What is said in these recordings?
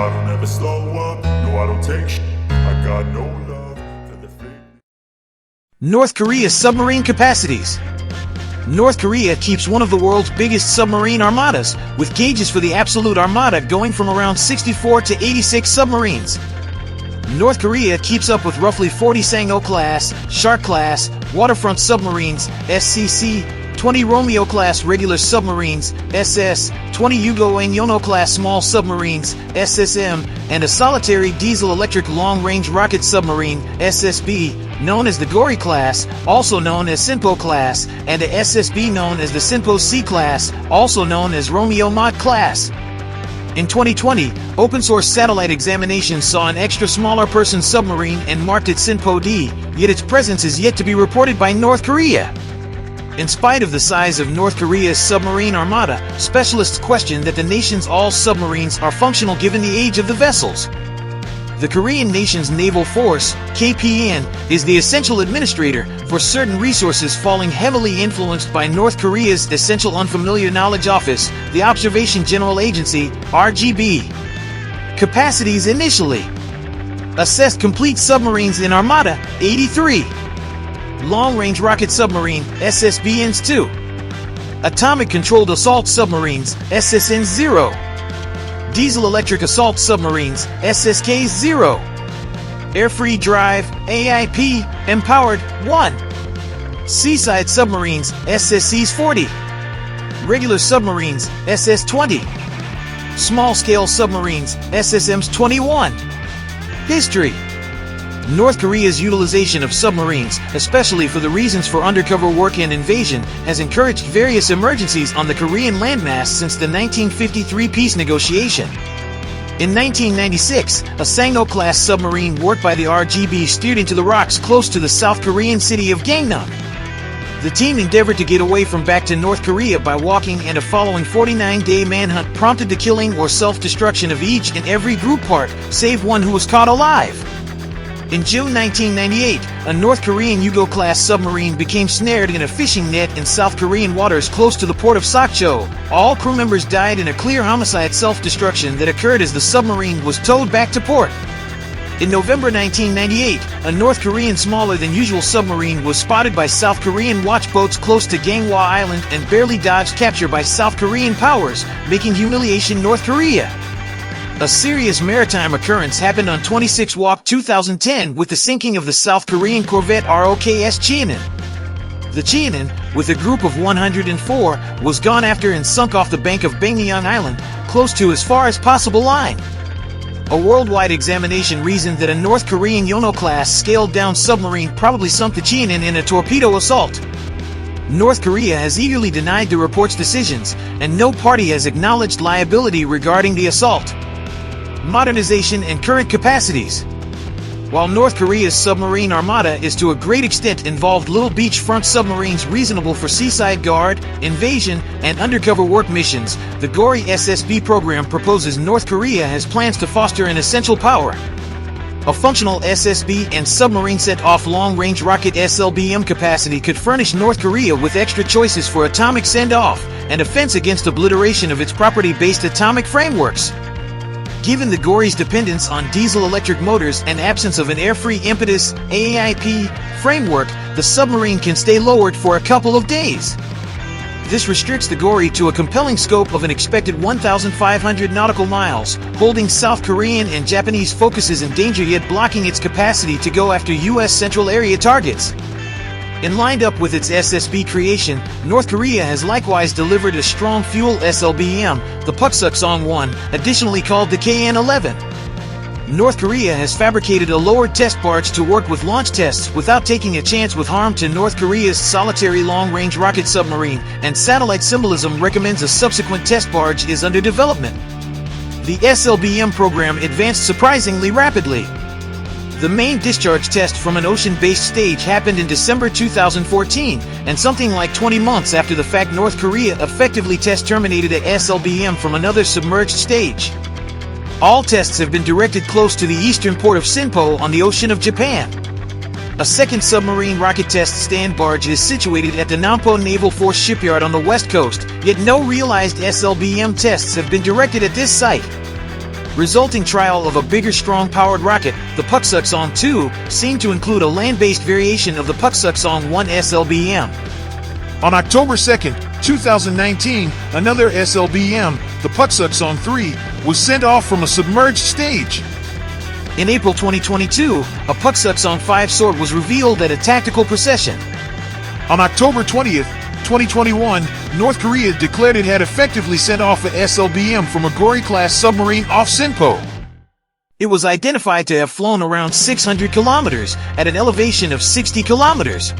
I don't ever slow up, no I don't take shit. I got no love for the fake. North Korea's submarine capacities. North Korea keeps one of the world's biggest submarine armadas, with gauges for the absolute armada going from around 64 to 86 submarines. North Korea keeps up with roughly 40 Sang-ho class, Shark class, waterfront submarines, SCC, 20 Romeo class regular submarines, SS, 20 Yugo and Yono class small submarines, SSM, and a solitary diesel-electric long-range rocket submarine, SSB, known as the Gory class, also known as Sinpo class, and a SSB known as the Sinpo C class, also known as Romeo Mod class. In 2020, open-source satellite examinations saw an extra smaller person submarine and marked it Sinpo D, yet its presence is yet to be reported by North Korea. In spite of the size of North Korea's submarine armada, specialists question that the nation's all submarines are functional given the age of the vessels. The Korean nation's naval force, KPN, is the essential administrator for certain resources falling heavily influenced by North Korea's Essential Unfamiliar Knowledge Office, the Observation General Agency, RGB. Capacities initially. Assessed complete submarines in Armada, 83. Long-range rocket submarine, SSBNs 2. Atomic-controlled assault submarines, SSNs 0. Diesel-electric assault submarines, SSKs 0. Air-free drive, AIP, empowered, 1. Seaside submarines, SSCs 40. Regular submarines, SS 20. Small-scale submarines, SSMs 21. History. North Korea's utilization of submarines, especially for the reasons for undercover work and invasion, has encouraged various emergencies on the Korean landmass since the 1953 peace negotiation. In 1996, a Sang-ho-class submarine worked by the RGB steered into the rocks close to the South Korean city of Gangnam. The team endeavored to get away from back to North Korea by walking, and a following 49-day manhunt prompted the killing or self-destruction of each and every group part, save one who was caught alive. In June 1998, a North Korean Yugo-class submarine became snared in a fishing net in South Korean waters close to the port of Sokcho. All crew members died in a clear homicide self-destruction that occurred as the submarine was towed back to port. In November 1998, a North Korean smaller than usual submarine was spotted by South Korean watch boats close to Ganghwa Island and barely dodged capture by South Korean powers, making humiliation North Korea. A serious maritime occurrence happened on 26 Walk 2010 with the sinking of the South Korean corvette ROKS Cheonan. The Cheonan, with a group of 104, was gone after and sunk off the bank of Bangyang Island, close to as far as possible line. A worldwide examination reasoned that a North Korean Yono-class scaled-down submarine probably sunk the Cheonan in a torpedo assault. North Korea has eagerly denied the report's decisions, and no party has acknowledged liability regarding the assault. Modernization and current capacities. While North Korea's submarine armada is to a great extent involved little beachfront submarines reasonable for seaside guard, invasion, and undercover work missions, the Gory SSB program proposes North Korea has plans to foster an essential power. A functional SSB and submarine set-off long-range rocket SLBM capacity could furnish North Korea with extra choices for atomic send-off and offense against obliteration of its property-based atomic frameworks. Given the Gory's dependence on diesel-electric motors and absence of an air-free impetus AIP framework, the submarine can stay lowered for a couple of days. This restricts the Gory to a compelling scope of an expected 1,500 nautical miles, holding South Korean and Japanese focuses in danger yet blocking its capacity to go after U.S. Central Area targets. In lined up with its SSB creation, North Korea has likewise delivered a strong fuel SLBM, the Puksuksong-1, additionally called the KN-11. North Korea has fabricated a lowered test barge to work with launch tests without taking a chance with harm to North Korea's solitary long-range rocket submarine, and satellite symbolism recommends a subsequent test barge is under development. The SLBM program advanced surprisingly rapidly. The main discharge test from an ocean-based stage happened in December 2014, and something like 20 months after the fact North Korea effectively test-terminated a SLBM from another submerged stage. All tests have been directed close to the eastern port of Sinpo on the ocean of Japan. A second submarine rocket test stand barge is situated at the Nampo Naval Force shipyard on the west coast, yet no realized SLBM tests have been directed at this site. resulting trial of a bigger strong-powered rocket, the Puksuk-Song-2, seemed to include a land-based variation of the Puksuk-Song-1 SLBM. On October 2nd, 2019, another SLBM, the Puksuk-Song-3, was sent off from a submerged stage. In April 2022, a Puksuk-Song-5 sword was revealed at a tactical procession. On October 20th, 2021, North Korea declared it had effectively sent off a SLBM from a Gory-class submarine off Sinpo. It was identified to have flown around 600 kilometers at an elevation of 60 kilometers.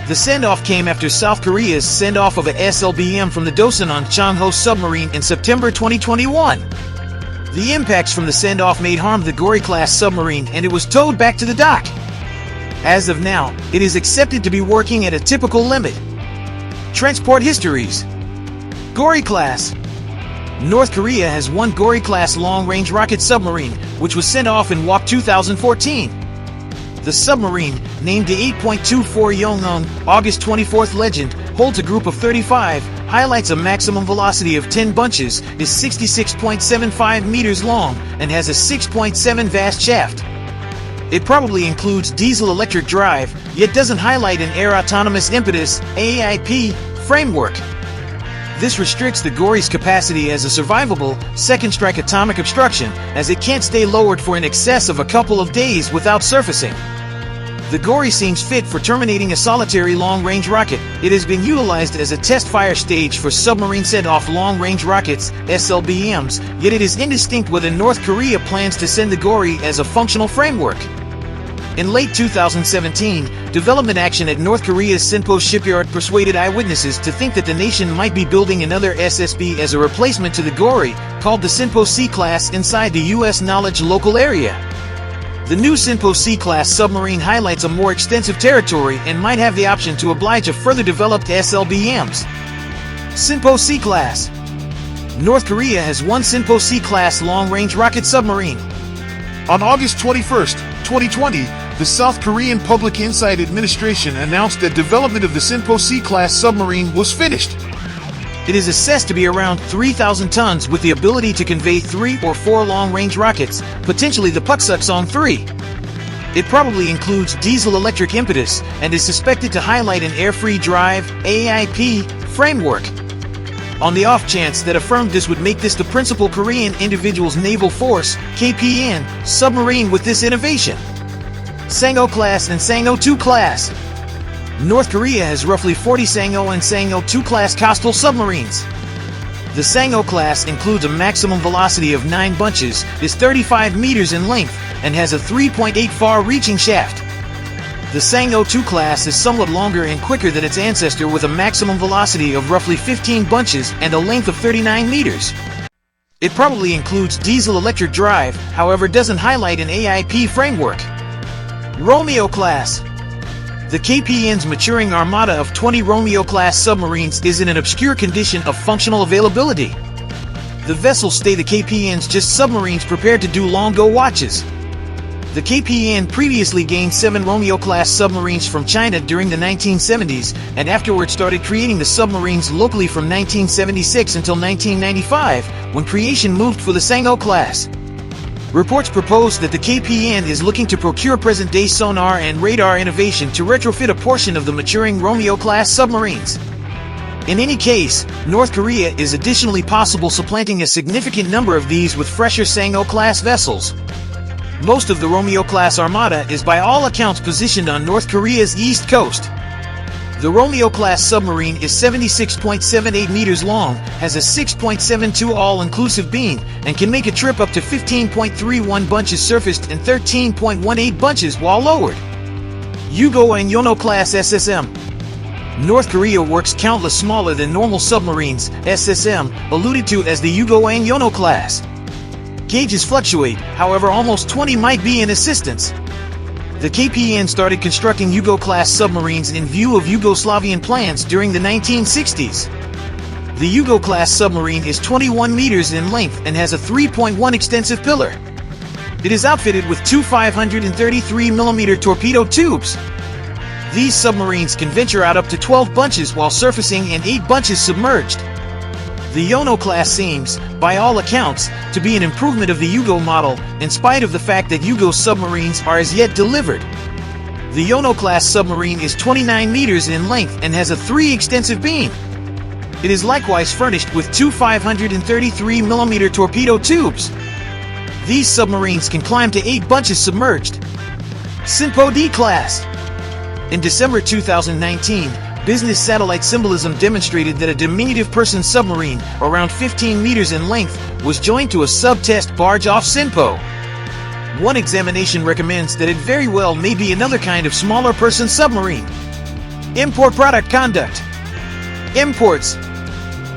The send-off came after South Korea's send-off of a SLBM from the Dosanon Changho submarine in September 2021. The impacts from the send-off made harm to the Gory-class submarine and it was towed back to the dock. As of now, it is accepted to be working at a typical limit. Transport histories. Gory-class. North Korea has one Gory-class long-range rocket submarine, which was sent off in WOC 2014. The submarine, named the 8.24 Yongnong August 24th Legend, holds a group of 35, highlights a maximum velocity of 10 bunches, is 66.75 meters long, and has a 6.7 vast shaft. It probably includes diesel-electric drive, yet doesn't highlight an air autonomous impetus AIP framework. This restricts the Gory's capacity as a survivable second-strike atomic obstruction, as it can't stay lowered for in excess of a couple of days without surfacing. The Gory seems fit for terminating a solitary long-range rocket. It has been utilized as a test fire stage for submarine send-off long-range rockets, SLBMs, yet it is indistinct whether North Korea plans to send the Gory as a functional framework. In late 2017, development action at North Korea's Sinpo shipyard persuaded eyewitnesses to think that the nation might be building another SSB as a replacement to the Gory, called the Sinpo C-class inside the U.S. Knowledge Local Area. The new Sinpo C-class submarine highlights a more extensive territory and might have the option to oblige a further developed SLBMs. Sinpo C-class. North Korea has one Sinpo C-class long-range rocket submarine. On August 21st, 2020, the South Korean Public Inside Administration announced that development of the Sinpo C-class submarine was finished. It is assessed to be around 3,000 tons with the ability to convey 3 or 4 long-range rockets, potentially the Puksuk-Song-3. It probably includes diesel-electric impetus and is suspected to highlight an air-free drive AIP framework. On the off chance that affirmed this would make this the principal Korean Individuals Naval Force KPN submarine with this innovation. Sangho class and Sangho 2 class. North Korea has roughly 40 Sangho and Sangho 2 class coastal submarines. The Sangho class includes a maximum velocity of 9 bunches, is 35 meters in length, and has a 3.8 far-reaching shaft. The Sangho 2 class is somewhat longer and quicker than its ancestor with a maximum velocity of roughly 15 bunches and a length of 39 meters. It probably includes diesel-electric drive, however doesn't highlight an AIP framework. Romeo class. The KPN's maturing armada of 20 Romeo-class submarines is in an obscure condition of functional availability. The vessels stay the KPN's just submarines prepared to do long-go watches. The KPN previously gained 7 Romeo-class submarines from China during the 1970s, and afterwards started creating the submarines locally from 1976 until 1995, when creation moved for the Sangho class. Reports propose that the KPN is looking to procure present-day sonar and radar innovation to retrofit a portion of the maturing Romeo-class submarines. In any case, North Korea is additionally possible supplanting a significant number of these with fresher Sangho-class vessels. Most of the Romeo-class armada is by all accounts positioned on North Korea's east coast. The Romeo-class submarine is 76.78 meters long, has a 6.72 all-inclusive beam, and can make a trip up to 15.31 bunches surfaced and 13.18 bunches while lowered. Yugo and Yono class SSM. North Korea works countless smaller than normal submarines, SSM, alluded to as the Yugo and Yono class. Gauges fluctuate, however almost 20 might be in assistance. The KPN started constructing Yugo-class submarines in view of Yugoslavian plans during the 1960s. The Yugo-class submarine is 21 meters in length and has a 3.1 extensive pillar. It is outfitted with 2 533mm torpedo tubes. These submarines can venture out up to 12 bunches while surfacing and 8 bunches submerged. The Yono class seems, by all accounts, to be an improvement of the Yugo model, in spite of the fact that Yugo submarines are as yet delivered. The Yono class submarine is 29 meters in length and has a 3 extensive beam. It is likewise furnished with 2 533mm torpedo tubes. These submarines can climb to 8 bunches submerged. Sinpo D class. In December 2019, Business Satellite Symbolism demonstrated that a diminutive person submarine, around 15 meters in length, was joined to a sub-test barge off Sinpo. One examination recommends that it very well may be another kind of smaller person submarine. Import product conduct. Imports.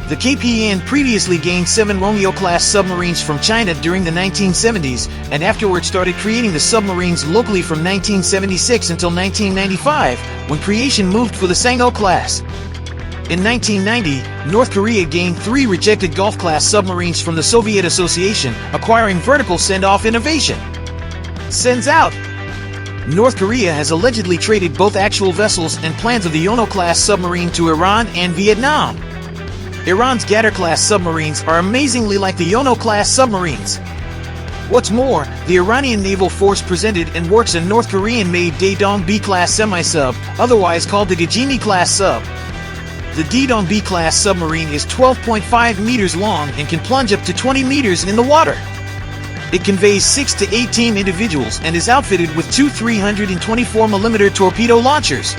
The KPN previously gained 7 Romeo-class submarines from China during the 1970s, and afterwards started creating the submarines locally from 1976 until 1995, when creation moved for the Sangho class. In 1990, North Korea gained 3 rejected Gulf-class submarines from the Soviet Association, acquiring vertical send-off innovation. Sends out. North Korea has allegedly traded both actual vessels and plans of the Yono-class submarine to Iran and Vietnam. Iran's Ghadar-class submarines are amazingly like the Yono-class submarines. What's more, the Iranian Naval Force presented and works a North Korean-made Daedong B-class semi-sub, otherwise called the Gajimi-class sub. The Daedong B-class submarine is 12.5 meters long and can plunge up to 20 meters in the water. It conveys 6 to 18 individuals and is outfitted with 2 324mm torpedo launchers.